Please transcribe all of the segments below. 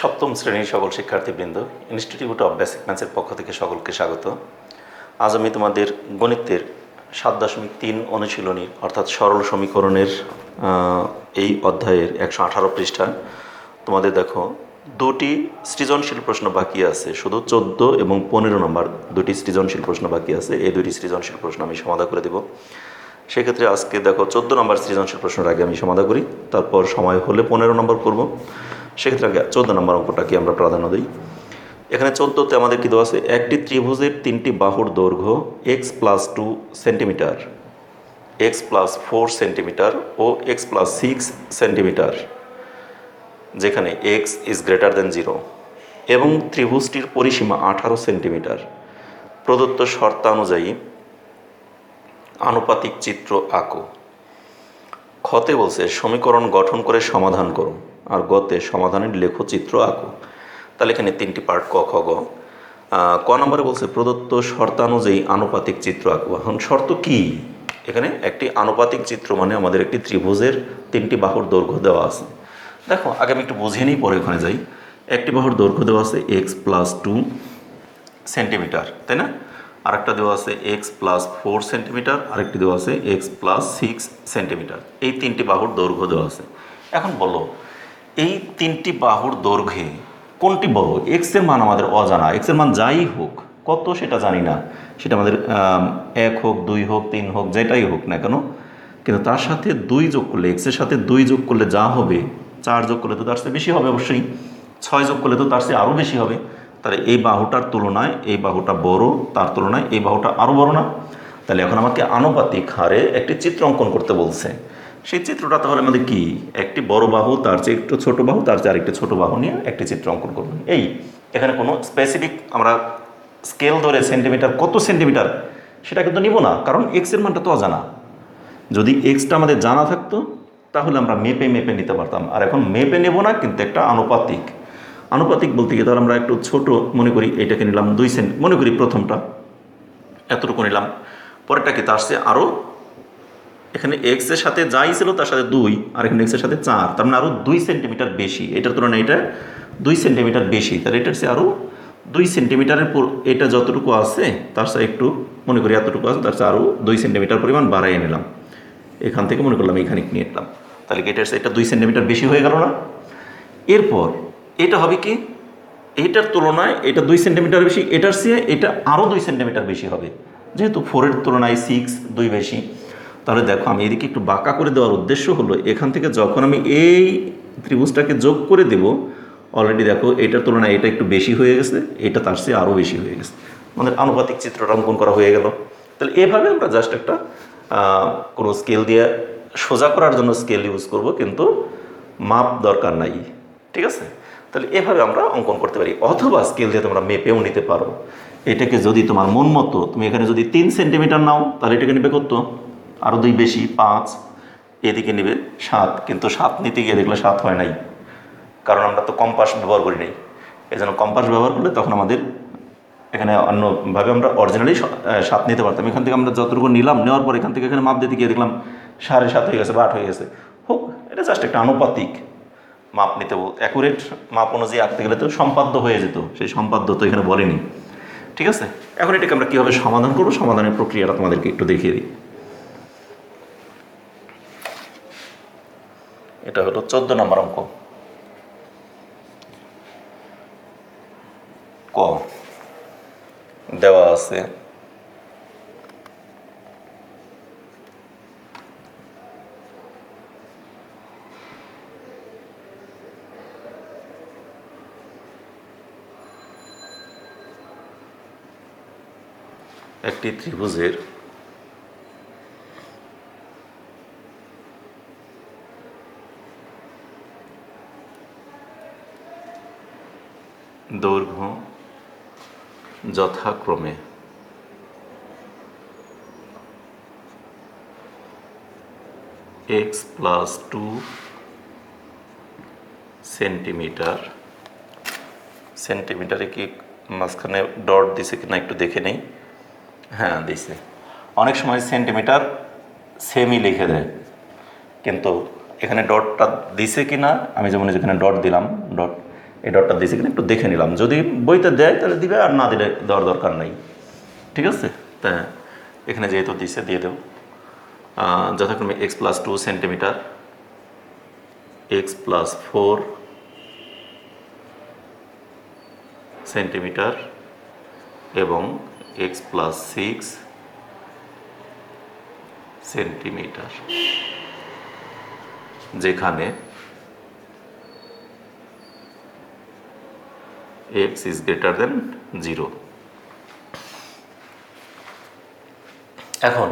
সপ্তম শ্রেণীর সকল শিক্ষার্থীবৃন্দ, ইনস্টিটিউট অফ বেসিক ম্যাথসের পক্ষ থেকে সকলকে স্বাগত। আজ আমি তোমাদের গণিতের 7.3 অনুশীলনী অর্থাৎ সরল সমীকরণের এই অধ্যায়ের 118 পৃষ্ঠা তোমাদের দেখো দুটি সৃজনশীল প্রশ্ন বাকি আছে। শুধু 14 এবং 15 নম্বর দুটি সৃজনশীল প্রশ্ন বাকি আছে। এই দুটি সৃজনশীল প্রশ্ন আমি সমাধান করে দেব। সেক্ষেত্রে আজকে দেখো 14 নম্বর সৃজনশীল প্রশ্নের আগে আমি সমাধান করি, তারপর সময় হলে 15 নম্বর করব। সেক্ষেত্রে আগে 14 নম্বর অঙ্কটাকে আমরা প্রাধান্য দিই। এখানে 14তে আমাদের কী দেওয়া আছে, একটি ত্রিভুজের 3টি বাহুর দৈর্ঘ্য x+2 সেন্টিমিটার, x+4 সেন্টিমিটার ও x+6 সেন্টিমিটার, যেখানে x > 0 এবং ত্রিভুজটির পরিসীমা 18 সেন্টিমিটার। প্রদত্ত শর্তানুযায়ী আনুপাতিক চিত্র আঁকো। খতে বলছে সমীকরণ গঠন করে সমাধান করো, আর গতে সমাধানের লেখচিত্র আঁকো। তাহলে এখানে 3টি পার্ট, ক, খ, গ। ক নম্বরে বলছে প্রদত্ত শর্তানুযায়ী আনুপাতিক চিত্র আঁকো। এখন শর্ত কি? এখানে একটি আনুপাতিক চিত্র মানে আমাদের একটি ত্রিভুজের 3টি বাহুর দৈর্ঘ্য দেওয়া আছে। দেখো আগে আমি একটু বুঝিয়ে নিই, পরে ওখানে যাই। একটি বাহুর দৈর্ঘ্য দেওয়া আছে x+2 সেন্টিমিটার, তাই না? আরেকটা দেওয়া আছে x+4 সেন্টিমিটার, আরেকটি দেওয়া আছে x+6 সেন্টিমিটার। এই 3টি বাহুর দৈর্ঘ্য দেওয়া আছে। এখন বলো, এই 3টি বাহুর দৈর্ঘ্যে কোনটি বড়? এক্সের মান আমাদের অজানা। এক্সের মান যাই হোক, কত সেটা জানি না, সেটা আমাদের 1 হোক, 2 হোক, 3 হোক, যেটাই হোক না কেন, কিন্তু তার সাথে 2 যোগ করলে, এক্সের সাথে 2 যোগ করলে যা হবে, 4 যোগ করলে তো তার চেয়ে বেশি হবে অবশ্যই, 6 যোগ করলে তো তার চেয়ে আরও বেশি হবে। তাহলে এই বাহুটার তুলনায় এই বাহুটা বড়, তার তুলনায় এই বাহুটা আরও বড় না? তাহলে এখন আমাকে আনুপাতিক হারে একটি চিত্র অঙ্কন করতে বলছে। সেই চিত্রটা তাহলে আমাদের কি? একটি বড় বাহু, তার চেয়ে একটু ছোট বাহু, তার চেয়ে আরেকটি ছোট বাহু নিয়ে একটি চিত্র অঙ্কন করব। এই এখানে কোনো স্পেসিফিক আমরা স্কেল ধরে সেন্টিমিটার কত সেন্টিমিটার সেটা কিন্তু নিব না, কারণ এক্সের মানটা তো অজানা। যদি এক্সটা আমাদের জানা থাকতো তাহলে আমরা মেপে মেপে নিতে পারতাম। আর এখন মেপে নেব না, কিন্তু একটা আনুপাতিক। আনুপাতিক বলতে গিয়ে তাহলে আমরা একটু ছোট মনে করি, এটাকে নিলাম 2 সেন্টি মনে করি, প্রথমটা এতটুকু নিলাম, পরেরটা কি তার চেয়ে আরও, এখানে এক্সের সাথে যাই ছিল তার সাথে 2, আর এখানে এক্সের সাথে 4, তার মানে আরও 2 সেন্টিমিটার বেশি। এটার তুলনায় এটা 2 সেন্টিমিটার বেশি, তাহলে এটার চেয়ে আরও 2 সেন্টিমিটারের এটা যতটুকু আছে তার সাথে একটু মনে করি এতটুকু আছে, তার চেয়ে আরও 2 সেন্টিমিটার পরিমাণ বাড়াইয়ে নিলাম। এখান থেকে মনে করলাম এখানে নিয়ে নিলাম, তাহলে এটার চেয়ে এটা 2 সেন্টিমিটার বেশি হয়ে গেল না? এরপর এটা হবে কি, এইটার তুলনায় এটা 2 সেন্টিমিটার বেশি, এটার চেয়ে এটা আরও 2 সেন্টিমিটার বেশি হবে, যেহেতু 4-এর তুলনায় 6 2 বেশি। তাহলে দেখো আমি এদিকে একটু বাঁকা করে দেওয়ার উদ্দেশ্য হলো, এখান থেকে যখন আমি এই ত্রিভুজটাকে যোগ করে দেব, অলরেডি দেখো এটার তুলনায় এটা একটু বেশি হয়ে গেছে, এটা তার চেয়ে আরও বেশি হয়ে গেছে। আমাদের আনুপাতিক চিত্রটা অঙ্কন করা হয়ে গেল। তাহলে এভাবে আমরা জাস্ট একটা কোনো স্কেল দিয়ে সোজা করার জন্য স্কেল ইউজ করব, কিন্তু মাপ দরকার নাই, ঠিক আছে? তাহলে এভাবে আমরা অঙ্কন করতে পারি, অথবা স্কেল দিয়ে তোমরা মেপেও নিতে পারো। এটাকে যদি তোমার মন মতো, তুমি এখানে যদি 3 সেন্টিমিটার নাও, তাহলে এটাকে নেবে কত? আরও 2 বেশি, 5। এদিকে নেবে 7, কিন্তু 7 নিতে গিয়ে দেখলে 7 হয় নাই, কারণ আমরা তো কম্পাস ব্যবহার করি নাই। এই জন্য কম্পাস ব্যবহার করলে তখন আমাদের এখানে অন্যভাবে আমরা অরিজিনালি 7 নিতে পারতাম। এখান থেকে আমরা যতটুকু নিলাম, নেওয়ার পর এখান থেকে এখানে মাপ দিতে গিয়ে দেখলাম 7.5 হয়ে গেছে বা 8 হয়ে গেছে। হোক, এটা জাস্ট একটা আনুপাতিক মাপ নিতে, অ্যাকুরেট মাপ অনুযায়ী আঁকতে গেলে তো সম্পাদ্য হয়ে যেত, সেই সম্পাদ্য তো এখানে বলেনি, ঠিক আছে? এখন এটাকে আমরা কীভাবে সমাধান করবো, সমাধানের প্রক্রিয়াটা তোমাদেরকে একটু দেখিয়ে দিই। এটা হলো 14 নম্বর অঙ্ক। ক দেওয়া আছে একটি ত্রিভুজের দৈর্ঘ্য যথাক্রমে x+2 সেন্টিমিটার, সেন্টিমিটারে কি মাঝখানে ডট দিছে কিনা একটু দেখে নেই। হ্যাঁ দিছে। অনেক সময় সেন্টিমিটার সেমই লিখে দেয়, কিন্তু এখানে ডটটা দিছে কিনা, আমি যেমন যেখানে ডট দিলাম, ডট এই ডটটা দিয়েছি কিনা একটু দেখে নিলাম, যদি বইতে দেয় তাহলে দিবে, আর না দিলে দেওয়ার দরকার নাই। ঠিক আছে, তা এখানে যেহেতু দিছে দিয়ে দেব। যথাক্রমে x+2 সেন্টিমিটার, x+4 সেন্টিমিটার এবং x+6 সেন্টিমিটার, যেখানে x is greater than 0। এখন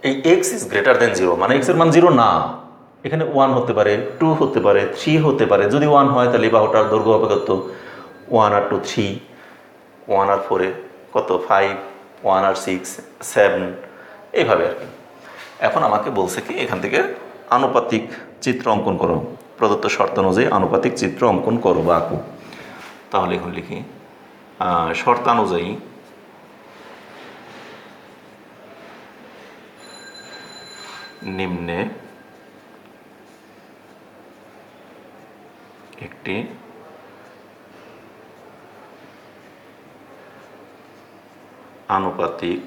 এই x is greater than 0 মানে x এর মান 0 না, এখানে 1 হতে পারে, 2 হতে পারে, 3 হতে পারে। যদি 1 হয় তাহলে এই বাহুটার দৈর্ঘ্য হবে কত? 1 আর 2 3, 1 আর 4 কত? 5, 1 আর 6 7, এইভাবে আর কি। এখন আমাকে বলছে কি এখান থেকে আনুপাতিক চিত্র অঙ্কন করো, প্রদত্ত শর্ত অনুযায়ী আনুপাতিক চিত্র অঙ্কন করো বা আঁকো। তাহলে এখন লিখি শর্তানুযায়ী নিম্নে একটি আনুপাতিক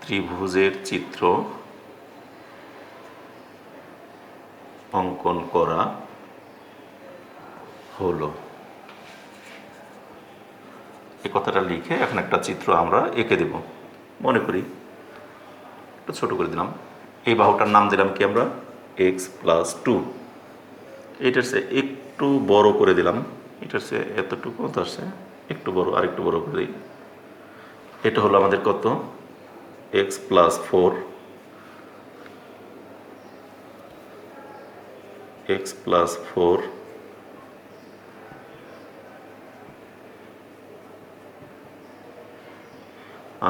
ত্রিভুজের চিত্র অঙ্কন করা হলো। এই কথাটা লিখে এখন একটা চিত্র আমরা এঁকে দেব। মনে করি একটু ছোট করে দিলাম, এই বাহুটার নাম দিলাম কি আমরা? x+2। এটার সে একটু বড় করে দিলাম, এটার সে এতটুকু, তার সে একটু বড়, আর একটু বড় করে দিই। এটা হলো আমাদের কত? x+4, x+4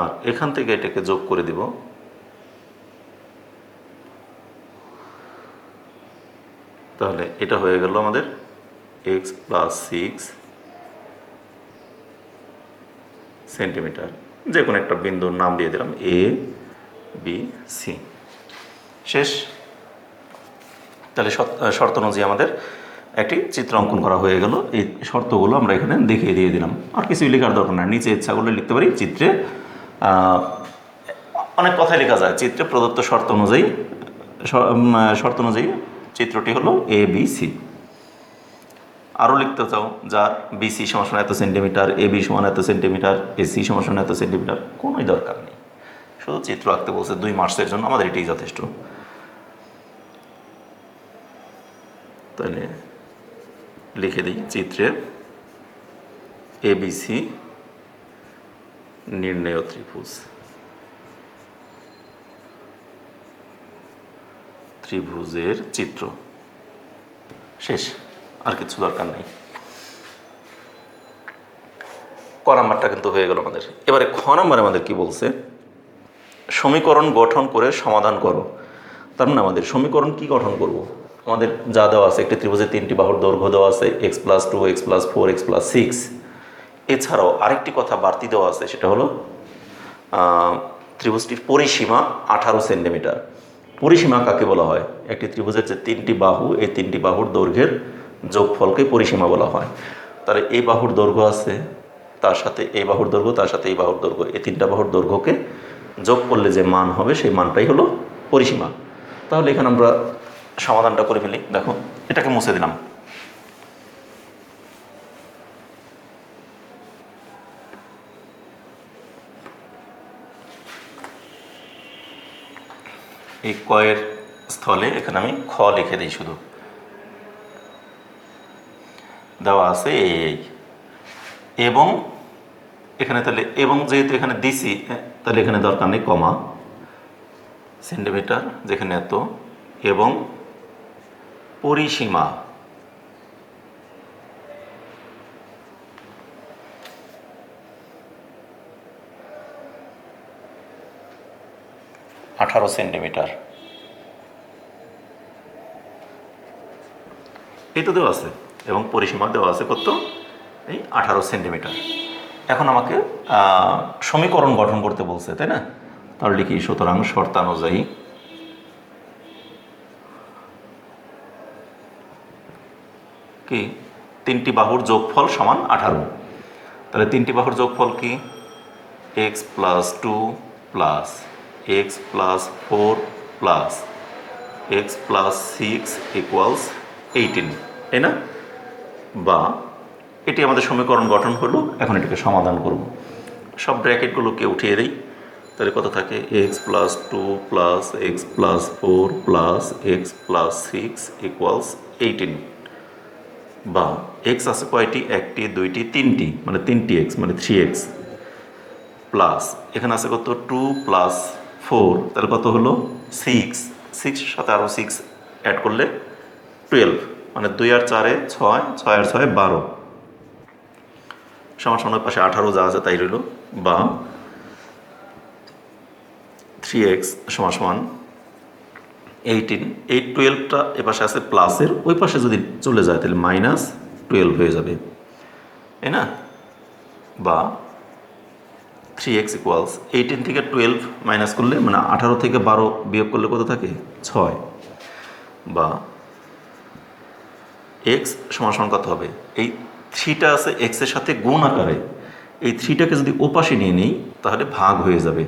আর এখান থেকে এটাকে যোগ করে দিব, তাহলে এটা হয়ে গেল আমাদের x+6 সেন্টিমিটার। যে কোনো একটা বিন্দুর নাম দিয়ে দিলাম A B C। শেষ। তাহলে শর্ত অনুযায়ী আমাদের একটি চিত্র অঙ্কন করা হয়ে গেল। এই শর্তগুলো আমরা এখানে দেখিয়ে দিয়ে দিলাম, আর কিছুই লেখার দরকার না। নিচে ইচ্ছা করলে লিখতে পারি চিত্রে অনেক কথাই লেখা যায়। চিত্রে প্রদত্ত শর্ত অনুযায়ী চিত্রটি হলো ABC। আরও লিখতে চাও যার BC সমান এত সেন্টিমিটার, AB সমান এত সেন্টিমিটার, AC সমান এত সেন্টিমিটার, কোনোই দরকার নেই। শুধু চিত্র আঁকতে বলছে 2 মার্কসের জন্য, আমাদের এটাই যথেষ্ট। তাহলে লিখে দিই চিত্রে ABC নির্ণেয় ত্রিভুজের চিত্র। শেষ, আর কিছু দরকার নেই। ক নাম্বারটা কিন্তু হয়ে গেল আমাদের। এবারে খ নাম্বারে আমাদের কি বলছে? সমীকরণ গঠন করে সমাধান করো। তার মানে আমাদের সমীকরণ কি গঠন করব? আমাদের যা দেওয়া আছে, একটি ত্রিভুজের 3টি বাহুর দৈর্ঘ্য দেওয়া আছে x+2, x+4, x+6। এছাড়াও আরেকটি কথা বাড়তি দেওয়া আছে, সেটা হলো ত্রিভুজটির পরিসীমা 18 সেন্টিমিটার। পরিসীমা কাকে বলা হয়? একটি ত্রিভুজের যে 3টি বাহু, এই 3টি বাহুর দৈর্ঘ্যের যোগফলকে পরিসীমা বলা হয়। তাহলে এই বাহুর দৈর্ঘ্য আছে, তার সাথে এই বাহুর দৈর্ঘ্য, তার সাথে এই বাহুর দৈর্ঘ্য, এই 3টা বাহুর দৈর্ঘ্যকে যোগ করলে যে মান হবে সেই মানটাই হলো পরিসীমা। তাহলে এখানে আমরা সমাধানটা করে ফেলি। দেখো, এটাকে মুছে দিলাম। এই কয়ের স্থলে এখানে আমি খ লিখে দিই, শুধু দেওয়া আছে এই এবং এখানে, তাহলে এবং যেহেতু এখানে দিছি, তাহলে এখানে দরকার নেই কমা, সেন্টিমিটার যেখানে এত, এবং পরিসীমা আঠারো সেন্টিমিটার। এই তো দেওয়া আছে, এবং পরিসীমা দেওয়া আছে কত? এই 18 সেন্টিমিটার। এখন আমাকে সমীকরণ গঠন করতে বলছে, তাই না? তাহলে লিখি সুতরাং শর্তানুযায়ী কি তিনটি বাহুর যোগফল সমান 18। তাহলে তিনটি বাহুর যোগফল কি x plus 2 plus x plus 4 plus x plus 6 equals 18, তাই না? বা এটি আমাদের সমীকরণ গঠন হলো। এখন এটাকে সমাধান করব। সব ব্র্যাকেটগুলোকে উঠিয়ে দিই। তাহলে কত থাকে x plus 2 plus x plus 4 plus x plus 6 equals 18। বা এক্স আছে কয়টি? একটি, দুইটি, তিনটি, মানে তিনটি এক্স মানে 3x প্লাস এখানে আছে কত 2 প্লাস 4, তাহলে কত হলো 6। 6 সাথে আরও 6 অ্যাড করলে 12, মানে 2 আর 4 6, 6 আর 6 12, সমান সমান পাশে 18 যা আছে তাই রইল। বা 3x সমান সমান 18, এই 12টা এ পাশে আছে প্লাসের, ওই পাশে যদি চলে যায় তাহলে -12 হয়ে যাবে, তাই না? বা 3x ইকুয়ালস 18 থেকে 12 মাইনাস করলে, মানে 18 থেকে 12 বিয়োগ করলে কত থাকে 6। বা এক্স সমান সমান কত হবে, এই 3টা আছে এক্সের সাথে গুণ আকারে, এই 3টাকে যদি ওপাশে নিয়ে নিই তাহলে ভাগ হয়ে যাবে,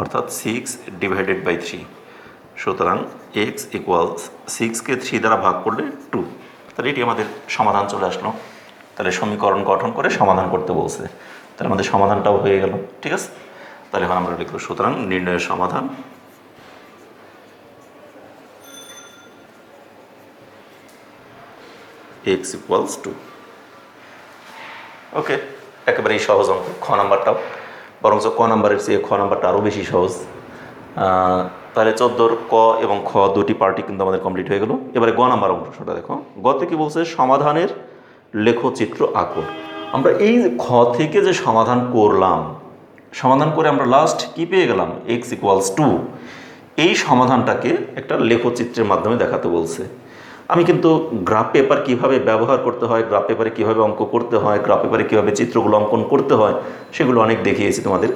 অর্থাৎ 6/3। সুতরাং এক্স ইকুয়ালস 6কে 3 দ্বারা ভাগ করলে 2। তাহলে এটি আমাদের সমাধান চলে আসলো। তাহলে সমীকরণ গঠন করে সমাধান করতে বলছে, তাহলে আমাদের সমাধানটাও হয়ে গেল। ঠিক আছে, তাহলে এখন আমরা লিখব সুতরাং নির্ণয়ের সমাধান x ইকুয়ালস 2। ওকে, একেবারেই সহজ অঙ্ক খ নাম্বারটাও, বরঞ্চ ক নাম্বারের চেয়ে খ নাম্বারটা আরও বেশি সহজ। তাহলে 14 ক এবং খ দুটি পার্টি কিন্তু আমাদের কমপ্লিট হয়ে গেল। এবারে গ নাম্বার অংশটা দেখো। গতে কি বলছে, সমাধানের লেখচিত্র আঁকো। আমরা এই খ থেকে যে সমাধান করলাম, সমাধান করে আমরা লাস্ট কি পেয়ে গেলাম, x ইকুয়ালস 2। এই সমাধানটাকে একটা লেখচিত্রের মাধ্যমে দেখাতে বলছে। আমি কিন্তু গ্রাফ পেপার কীভাবে ব্যবহার করতে হয়, গ্রাফ পেপারে কীভাবে অঙ্ক করতে হয়, গ্রাফ পেপারে কীভাবে চিত্রগুলো অঙ্কন করতে হয়, সেগুলো অনেক দেখিয়েছি তোমাদের।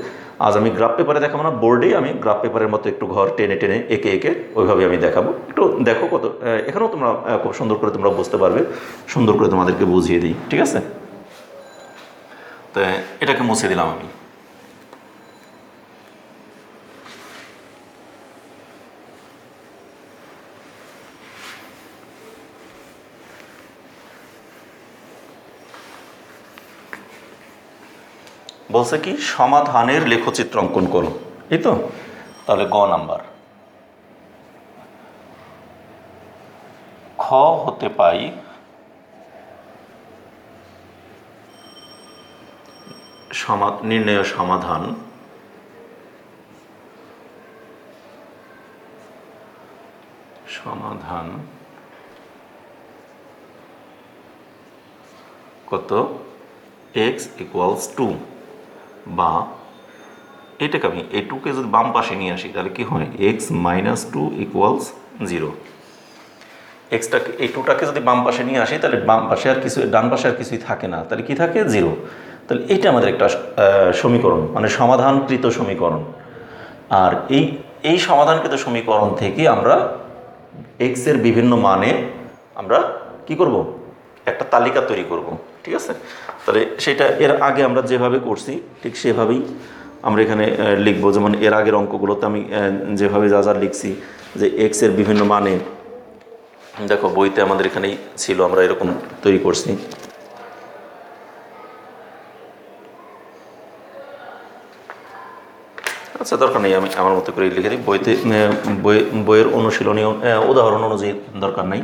আজ আমি গ্রাফ পেপারে দেখাবো না, বোর্ডেই আমি গ্রাফ পেপারের মতো একটু ঘর টেনে টেনে এঁকে এঁকে ওইভাবে আমি দেখাবো। একটু দেখো কত, এখানেও তোমরা খুব সুন্দর করে তোমরা বুঝতে পারবে, সুন্দর করে তোমাদেরকে বুঝিয়ে দিই। ঠিক আছে, তো এটাকে মুছে দিলাম আমি। বলছে কি সমাধানের লেখচিত্র অঙ্কন করো, এই তো। তাহলে গ নাম্বার, খ হতে পাই নির্ণয় সমাধান কত x ইকুয়ালস 2। বা এটাকে আমি এই 2কে যদি বাম পাশে নিয়ে আসি তাহলে কি হয়, x মাইনাস 2 ইকুয়ালস 0। এক্সটাকে এই 2টাকে যদি বাম পাশে নিয়ে আসি তাহলে বাম পাশে আর কিছু, ডান পাশে আর কিছুই থাকে না, তাহলে কি থাকে 0। তাহলে এটা আমাদের একটা সমীকরণ, মানে সমাধানকৃত সমীকরণ। আর এই সমাধানকৃত সমীকরণ থেকে আমরা এক্সের বিভিন্ন মানে আমরা কি করব, একটা তালিকা তৈরি করব। ঠিক আছে, তাহলে সেটা এর আগে আমরা যেভাবে করছি ঠিক সেভাবেই আমরা এখানে লিখবো। যেমন এর আগের অঙ্কগুলোতে আমি যেভাবে যা যা লিখছি, যে এক্সের বিভিন্ন মানে, দেখো বইতে আমাদের এখানেই ছিল, আমরা এরকম তৈরি করছি। আচ্ছা, দরকার নেই, আমি আমার মতো করে লিখে দিই। বইতে বইয়ের অনুশীলনীয় উদাহরণ অনুযায়ী দরকার নেই।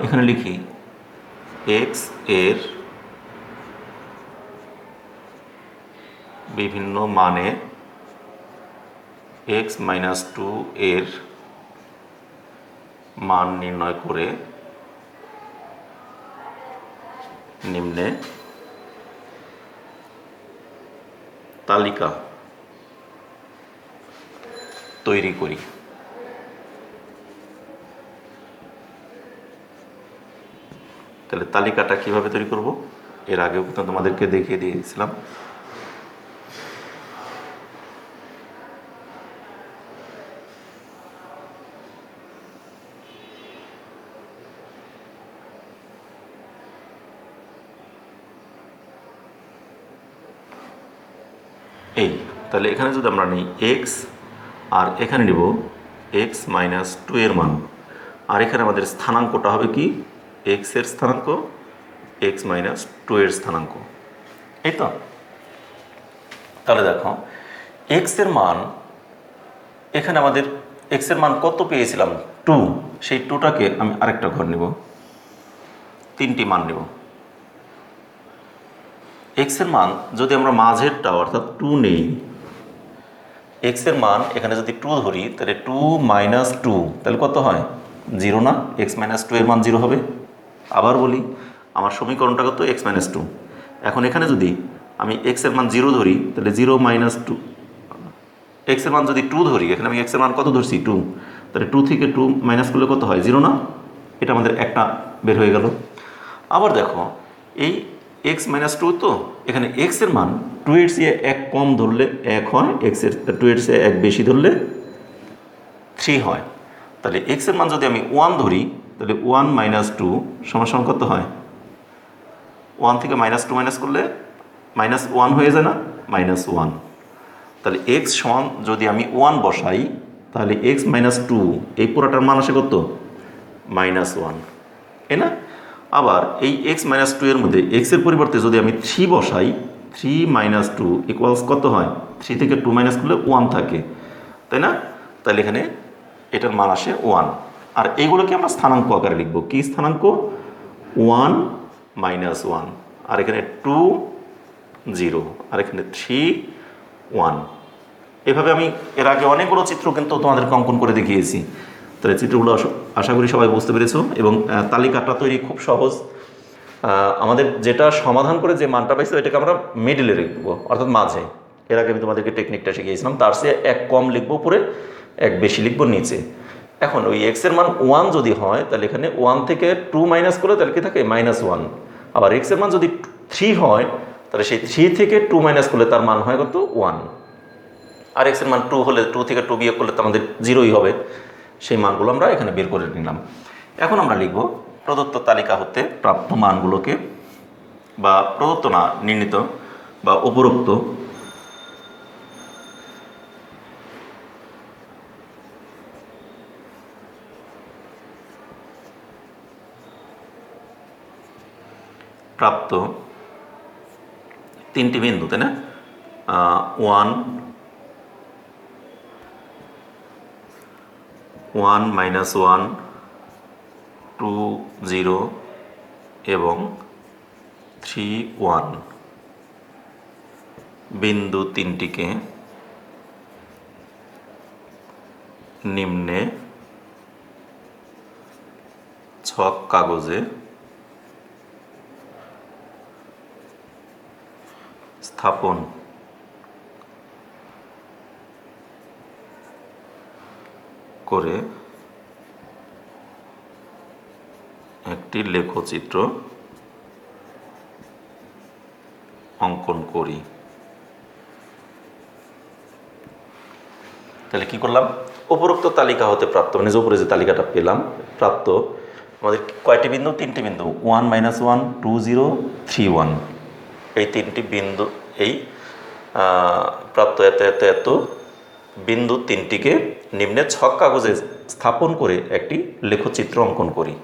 এখানে লিখি এক্স এর বিভিন্ন মানে x মাইনাস 2 এর মান নির্ণয় করে নিম্নে তালিকা তৈরি করি। তাহলে তালিকাটা কিভাবে তৈরি করব, এর আগেও কিন্তু তোমাদেরকে দেখিয়ে দিয়েছিলাম। এই তাহলে এখানে যদি আমরা নিই এক্স আর এখানে নিব এক্স মাইনাস টু এর মান, আর এখানে আমাদের স্থানাঙ্কটা হবে কি এক্স এর স্থানাঙ্ক এক্স মাইনাস টু এর স্থানাঙ্ক, এই তো। তাহলে দেখো এক্স এর মান, এখানে আমাদের এক্স এর মান কত পেয়েছিলাম 2, সেই 2টাকে আমি আরেকটা ঘর নিব, 3টি মান নেব। এক্স এর মান যদি আমরা মাঝেরটা অর্থাৎ 2 নেই, এক্স এর মান এখানে যদি 2 ধরি তাহলে 2 মাইনাস 2 তাহলে কত হয় 0 না, এক্স মাইনাস 2 এর মান 0 হবে। আবার বলি আমার সমীকরণটা কত এক্স মাইনাস 2। এখন এখানে যদি আমি এক্স এর মান 0 ধরি তাহলে 0 মাইনাস 2, এক্স এর মান যদি 2 ধরি, এখানে আমি এক্স এর মান কত ধরছি 2, তাহলে 2 থেকে 2 মাইনাস করলে কত হয় 0 না, এটা আমাদের একটা বের হয়ে গেল। আবার দেখো এই এক্স মাইনাস 2 তো এখানে এক্স এর মান 2 এর চেয়ে 1 কম ধরলে 1 হয়, এক্স এর 2 এর চেয়ে 1 বেশি ধরলে 3 হয়। তাহলে এক্স এর মান যদি আমি 1 ধরি তাহলে 1 মাইনাস 2 সমান কত হয়, 1 থেকে মাইনাস 2 মাইনাস করলে মাইনাস 1 হয়ে যায় না, মাইনাস 1। তাহলে এক্স সমান যদি আমি 1 বসাই তাহলে এক্স মাইনাস 2 এই পুরোটার মান আসে কত মাইনাস 1, তাই না। আবার এই এক্স মাইনাস 2 এর মধ্যে এক্সের পরিবর্তে যদি আমি 3 বসাই, 3 মাইনাস 2 ইকুয়ালস কত হয়, 3 থেকে 2 মাইনাস করলে 1 থাকে, তাই না। তাহলে এখানে এটার মান আসে 1। আর এইগুলোকে আমরা স্থানাঙ্ক আকারে লিখব, কি স্থানাঙ্ক 1 মাইনাস 1, আর এখানে 2 0, আর এখানে 3 1। এভাবে আমি এর আগে অনেকগুলো চিত্র কিন্তু তোমাদেরকে অঙ্কন করে দেখিয়েছি। তাহলে চিত্রগুলো আশা করি সবাই বুঝতে পেরেছো, এবং তালিকাটা তৈরি খুব সহজ। আমাদের যেটা সমাধান করে যে মানটা পাইছে এটাকে আমরা মিডিলে লিখবো, অর্থাৎ মাঝে। এর আগে আমি তোমাদেরকে টেকনিকটা শিখিয়েছিলাম, তার চেয়ে 1 কম লিখবো উপরে, 1 বেশি লিখবো নিচে। এখন ওই এক্সের মান 1 যদি হয় তাহলে এখানে 1 থেকে 2 মাইনাস করলে তাহলে কি থাকে -1। আবার এক্সের মান যদি 3 হয় তাহলে সেই 3 থেকে 2 মাইনাস করলে তার মান হয় কত 1। আর এক্সের মান 2 হলে 2 থেকে 2 বিয়োগ করলে তো আমাদের 0ই হবে। সেই মানগুলো আমরা এখানে বের করে নিলাম। এখন আমরা লিখব প্রদত্ত তালিকা হতে প্রাপ্ত মানগুলোকে, বা প্রদত্ত না নির্ণীত বা উপরোক্ত প্রাপ্ত 3টি বিন্দু, তাই না, 1 1 মাইনাস 1 2 0 এবং 3 1 বিন্দু 3টিকে নিম্নে ছক কাগজে স্থাপন করে একটি লেখচিত্র অঙ্কন করি। তাহলে কি করলাম, উপরোক্ত তালিকা হতে প্রাপ্ত, মানে যে উপরে যে তালিকাটা পেলাম প্রাপ্ত আমাদের কয়টি বিন্দু, 3টি বিন্দু 1 মাইনাস 1 2 0 3 1, এই 3টি বিন্দু, এই প্রাপ্ত এত এত এত বিন্দু 3টিকে নিম্নে ছক কাগজে স্থাপন করে একটি লেখচিত্র অঙ্কন করি।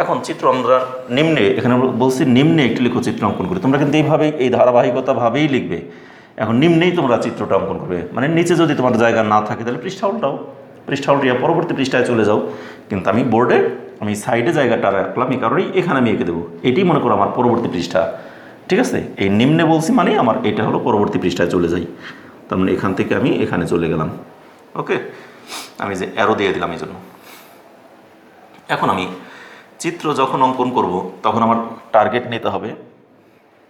এখন চিত্র আমরা নিম্নে, এখানে বলছি নিম্নে একটি লেখচিত্র অঙ্কন করি, তোমরা কিন্তু এইভাবেই এই ধারাবাহিকতাভাবেই লিখবে। এখন নিম্নেই তোমরা চিত্রটা অঙ্কন করবে, মানে নিচে যদি তোমার জায়গা না থাকে তাহলে পৃষ্ঠা উল্টিয়ে পরবর্তী পৃষ্ঠায় চলে যাও। কিন্তু আমি বোর্ডে আমি সাইডে জায়গাটা রাখলাম এই কারণেই, এখানে আমি এঁকে দেবো, এটি মনে করো আমার পরবর্তী পৃষ্ঠা, ঠিক আছে। এই নিম্নে বলছি মানে আমার এটা হলো পরবর্তী পৃষ্ঠায় চলে যাই, তার মানে এখান থেকে আমি এখানে চলে গেলাম। ওকে, আমি যে অ্যারো দিয়ে দিলাম এই জন্য। এখন আমি চিত্র যখন অঙ্কন করব তখন আমার টার্গেট নিতে হবে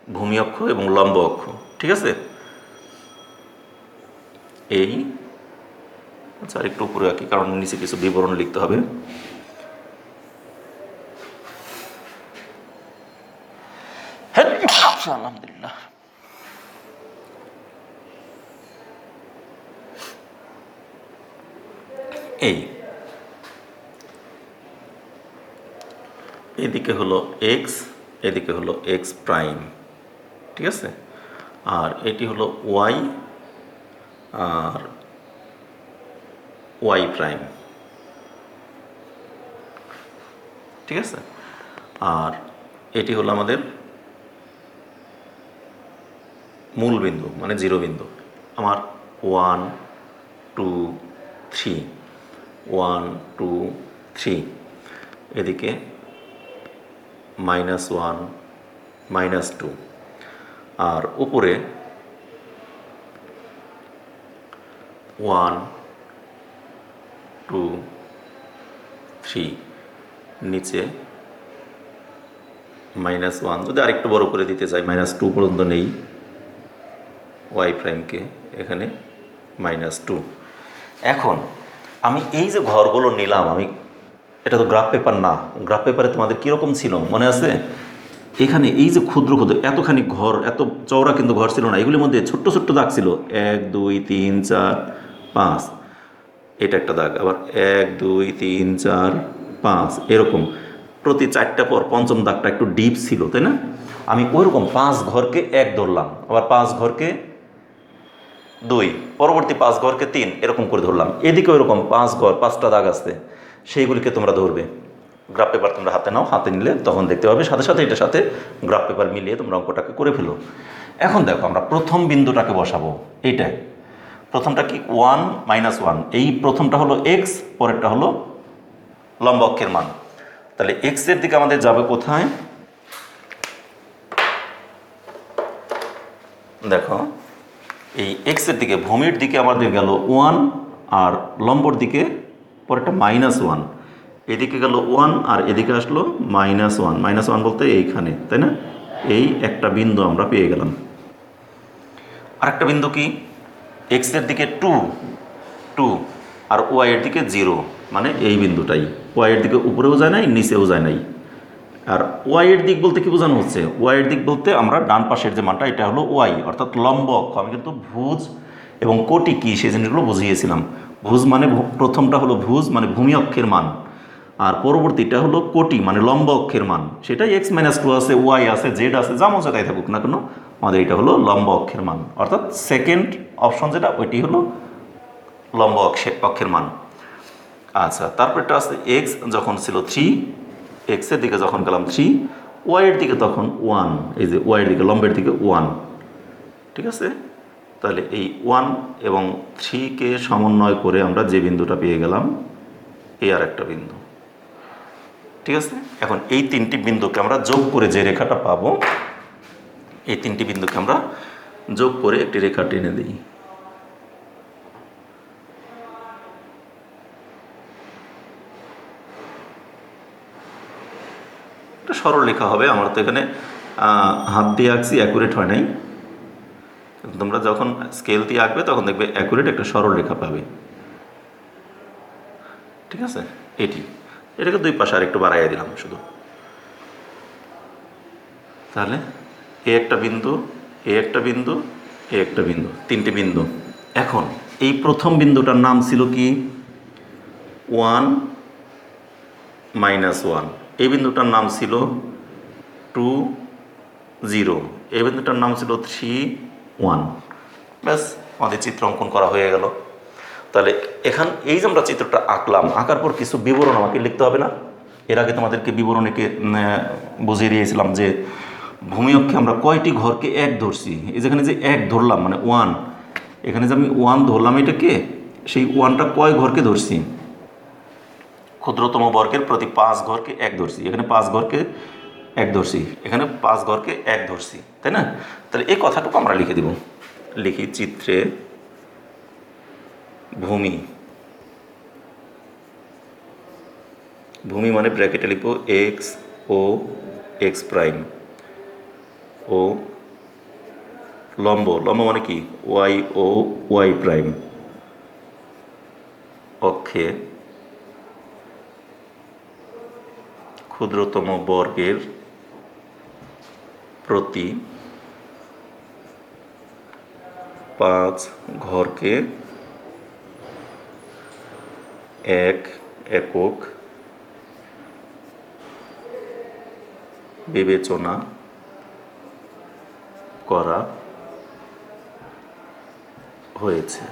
ভূমি অক্ষ এবং লম্ব অক্ষ, ঠিক আছে। এই আচ্ছা আরেকটু উপরে আঁকি, কারণ নিচে কিছু বিবরণ লিখতে হবে। আলহামদুলিল্লাহ। এদিকে হলো এক্স, এদিকে হলো এক্স প্রাইম, ঠিক আছে। আর এটি হলো ওয়াই, আর ওয়াই প্রাইম, ঠিক আছে। আর এটি হলো আমাদের মূল বিন্দু মানে জিরো বিন্দু। আমার 1 2 3 1 2 3, এদিকে -1 -2, আর উপরে 1 2 3, নিচে -1, যদি আরেকটু বড় করে দিতে চাই -2 পর্যন্ত নেই ওয়াই প্রাইমকে, এখানে -2। এখন আমি এই যে ঘরগুলো নিলাম, আমি এটা তো গ্রাফ পেপার না, গ্রাফ পেপারে তোমাদের কীরকম ছিল মনে আছে? এখানে এই যে ক্ষুদ্র ক্ষুদ্র এতখানি ঘর, এত চওড়া কিন্তু ঘর ছিল না, এগুলির মধ্যে ছোট্ট ছোট্ট দাগ ছিল 1 2 3 4 5, এটা একটা দাগ, আবার 1 2 3 4 5, এরকম প্রতি 4টা পর পঞ্চম দাগটা একটু ডিপ ছিল, তাই না? আমি ওইরকম 5 ঘরকে 1 ধরলাম, আবার 5 ঘরকে 2, পরবর্তী 5 ঘরকে 3, এরকম করে ধরলাম। এদিকে ওইরকম 5 ঘর 5টা দাগ আছে, সেইগুলিকে তোমরা ধরবে। গ্রাফ পেপার তোমরা হাতে নাও, হাতে নিলে তখন দেখতে পাবে সাথে সাথে এটার সাথে গ্রাফ পেপার মিলিয়ে তোমরা অঙ্কটাকে করে ফেলো। এখন দেখো আমরা প্রথম বিন্দুটাকে বসাবো, এইটাই প্রথমটা কি 1 -1, এই প্রথমটা হলো এক্স, পরেরটা হলো লম্ব অক্ষের মান। তাহলে এক্সের দিকে আমাদের যাবে কোথায়? দেখো এই এক্সের দিকে ভূমির দিকে আমাদের গেল 1, আর লম্বর দিকে পরেরটা -1, এদিকে গেল 1 আর এদিকে আসলো -1, -1 বলতে এইখানে, তাই না? এই একটা বিন্দু আমরা পেয়ে গেলাম। আরেকটা বিন্দু কি, এক্সের দিকে 2 আর ওয়াইয়ের দিকে 0, মানে এই বিন্দুটাই। ওয়াইয়ের দিকে উপরেও যায় নাই, নিচেও যায় নাই। আর ওয়াইয়ের দিক বলতে কি বোঝানো হচ্ছে? ওয়াইয়ের দিক বলতে আমরা ডান পাশের যে মানটা, এটা হলো ওয়াই, অর্থাৎ লম্ব অক্ষ। আমি কিন্তু ভুজ এবং কোটি কী সেই জিনিসগুলো বুঝিয়েছিলাম। ভুজ মানে প্রথমটা হলো ভুজ মানে ভূমি অক্ষের মান, আর পরবর্তীটা হলো কোটি মানে লম্ব অক্ষের মান। সেটাই x-2 আছে, ওয়াই আছে, জেড আছে, যেমন জায়গায় থাকুক না কেন, আমাদের এটা হলো লম্ব অক্ষের মান। অর্থাৎ সেকেন্ড অপশন যেটা, ওইটি হলো লম্ব অক্ষের মান। আচ্ছা, তারপরটা আছে এক্স যখন ছিল 3, এক্সের দিকে যখন গেলাম 3, ওয়াইয়ের দিকে তখন 1, এই যে ওয়াইয়ের দিকে লম্বের দিকে 1, ঠিক আছে। তাহলে এই 1 এবং 3কে সমন্বয় করে আমরা যে বিন্দুটা পেয়ে গেলাম, এই আর একটা বিন্দু, ঠিক আছে। এখন এই 3টি বিন্দুকে আমরা যোগ করে যে রেখাটা পাবো, এই 3টি বিন্দুকে আমরা যোগ করে একটি রেখা টেনে দিই। একটা সরল রেখা হবে। আমার তো এখানে হাত দিয়ে আঁকছি, অ্যাকুরেট হয় নাই। তোমরা যখন স্কেল দিয়ে আঁকবে তখন দেখবে অ্যাকুরেট একটা সরল রেখা পাবে, ঠিক আছে। এটাকে দুই পাশে আর একটু বাড়াইয়া দিলাম শুধু। তাহলে এ একটা বিন্দু, এ একটা বিন্দু, এ একটা বিন্দু, 3টি বিন্দু। এখন এই প্রথম বিন্দুটার নাম ছিল কি 1 -1, এই বিন্দুটার নাম ছিল 2 0, এই বিন্দুটার নাম ছিল 3 1। ব্যাস, আমাদের চিত্র অঙ্কন করা হয়ে গেল। তাহলে এখান এই যে আমরা চিত্রটা আঁকলাম, আঁকার পর কিছু বিবরণ আমাকে লিখতে হবে না? এর আগে তোমাদেরকে বিবরণীকে বুঝিয়ে দিয়েছিলাম যে ভূমি অক্ষে আমরা কয়টি ঘরকে 1 ধরছি। এই যেখানে যে 1 ধরলাম মানে 1, এখানে যে আমি 1 ধরলাম, এটাকে সেই 1টা কয় ঘরকে ধরছি? ক্ষুদ্রতম বর্গের প্রতি 5 ঘরকে 1 ধরছি। এখানে 5 ঘরকে 1 ধরছি, এখানে 5 ঘরকে 1 ধরছি, তাই না? তাহলে এই কথাটুকু আমরা লিখে দেব। লিখি চিত্রে ভূমি, ভূমি মানে ব্র্যাকেটে লিখব এক্স ও এক্স প্রাইম, ও লম্ব, লম্ব মানে কি ওয়াই ও ওয়াই প্রাইম, অক্ষে ক্ষুদ্রতম বর্গের প্রতি 5 ঘরকে 1 একক বিবেচনা করা হয়েছে।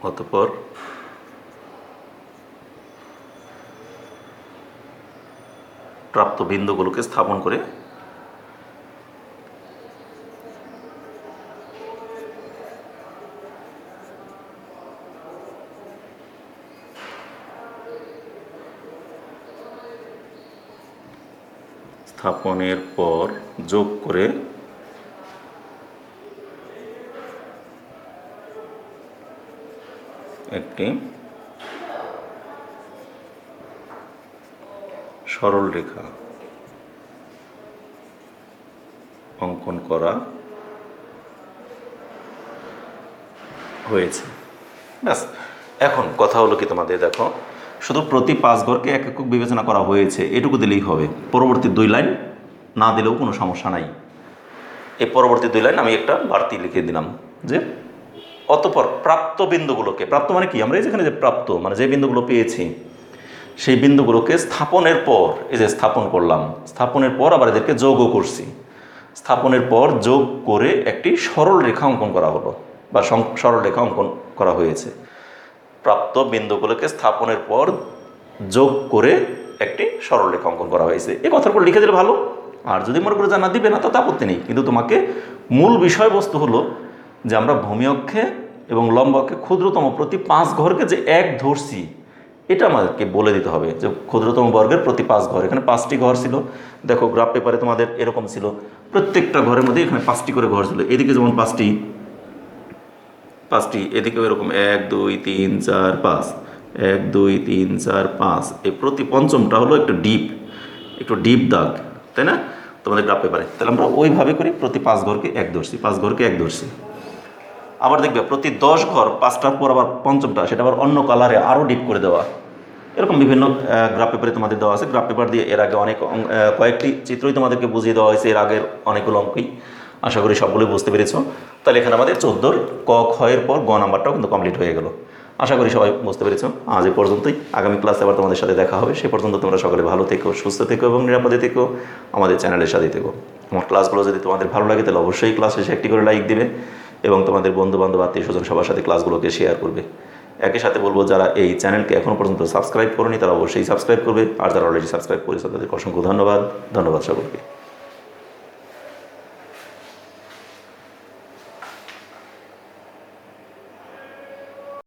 অতঃপর প্রাপ্ত বিন্দুগুলোকে স্থাপন করে স্থাপনের পর যোগ করে একটি সরল রেখা অঙ্কন করা হয়েছে। ব্যাস, এখন কথা হলো কি, তোমাদের দেখো শুধু প্রতি 5 ঘরকে এক একক বিবেচনা করা হয়েছে এটুকু দিলেই হবে, পরবর্তী 2 লাইন না দিলেও কোনো সমস্যা নাই। এই পরবর্তী 2 লাইন আমি একটা বাড়তি লিখে দিলাম যে অতঃপর প্রাপ্ত বিন্দুগুলোকে, প্রাপ্ত মানে কি, আমরা এই যেখানে যে প্রাপ্ত মানে যে বিন্দুগুলো পেয়েছি সেই বিন্দুগুলোকে স্থাপনের পর, এই যে স্থাপন করলাম, স্থাপনের পর আবার এদেরকে যোগও করছি, স্থাপনের পর যোগ করে একটি সরল রেখা অঙ্কন করা হলো বা সরল রেখা অঙ্কন করা হয়েছে। প্রাপ্ত বিন্দুগুলোকে স্থাপনের পর যোগ করে একটি সরল রেখা অঙ্কন করা হয়েছে। এই কথার উপর লিখে দিলে ভালো, আর যদি মনে করে জানা দিবে না তাতে আপত্তি নেই, কিন্তু তোমাকে মূল বিষয়বস্তু হলো যে আমরা ভূমি অক্ষে এবং লম্ব অক্ষে ক্ষুদ্রতম প্রতি 5 ঘরকে যে এক ধরছি এটা আমাদেরকে বলে দিতে হবে যে ক্ষুদ্রতম বর্গের প্রতি 5 ঘর, এখানে 5টি ঘর ছিল। দেখো গ্রাফ পেপারে তোমাদের এরকম ছিল, প্রত্যেকটা ঘরের মধ্যে এখানে 5টি করে ঘর ছিল, এদিকে যেমন 5টি, এদিকেও এরকম 1 2 3 4 5, 1 2 3 4 5, এই প্রতি পঞ্চমটা হলো একটু ডিপ দাগ, তাই না তোমাদের গ্রাফ পেপারে। তাহলে আমরা ওইভাবে করি, প্রতি 5 ঘরকে এক ধরছি, 5 ঘরকে এক ধরছি। আবার দেখবে প্রতি 10 ঘর 5টার পর আবার পঞ্চমটা সেটা আবার অন্য কালারে আরও ডিপ করে দেওয়া, এরকম বিভিন্ন গ্রাফ পেপারে তোমাদের দেওয়া আছে। গ্রাফ পেপার দিয়ে এর আগে অনেক কয়েকটি চিত্রই তোমাদেরকে বুঝিয়ে দেওয়া হয়েছে, এর আগের অনেকগুলো অঙ্কই, আশা করি সবগুলোই বুঝতে পেরেছ। তাহলে এখানে আমাদের 14 ক খ এর পর গ নাম্বারটাও কিন্তু কমপ্লিট হয়ে গেল। আশা করি সবাই বুঝতে পেরেছ। আজ এই পর্যন্তই, আগামী ক্লাসে আবার তোমাদের সাথে দেখা হবে। সে পর্যন্ত তোমরা সকলে ভালো থেকো, সুস্থ থেকো এবং নিরাপদে থেকো, আমাদের চ্যানেলের সাথে থেকো। আমার ক্লাসগুলো যদি তোমাদের ভালো লাগে তাহলে অবশ্যই ক্লাস শেষে একটি করে লাইক দিবে এবং তোমাদের বন্ধুবান্ধব আত্মীয় স্বজন সবার সাথে ক্লাসগুলোকে শেয়ার করবে। একই সাথে বলবো যারা এই চ্যানেলকে এখনও পর্যন্ত সাবস্ক্রাইব করেনি তারা অবশ্যই সাবস্ক্রাইব করবে, আর যারা অলরেডি সাবস্ক্রাইব করেছে তাদেরকে অসংখ্য ধন্যবাদ সকলকে।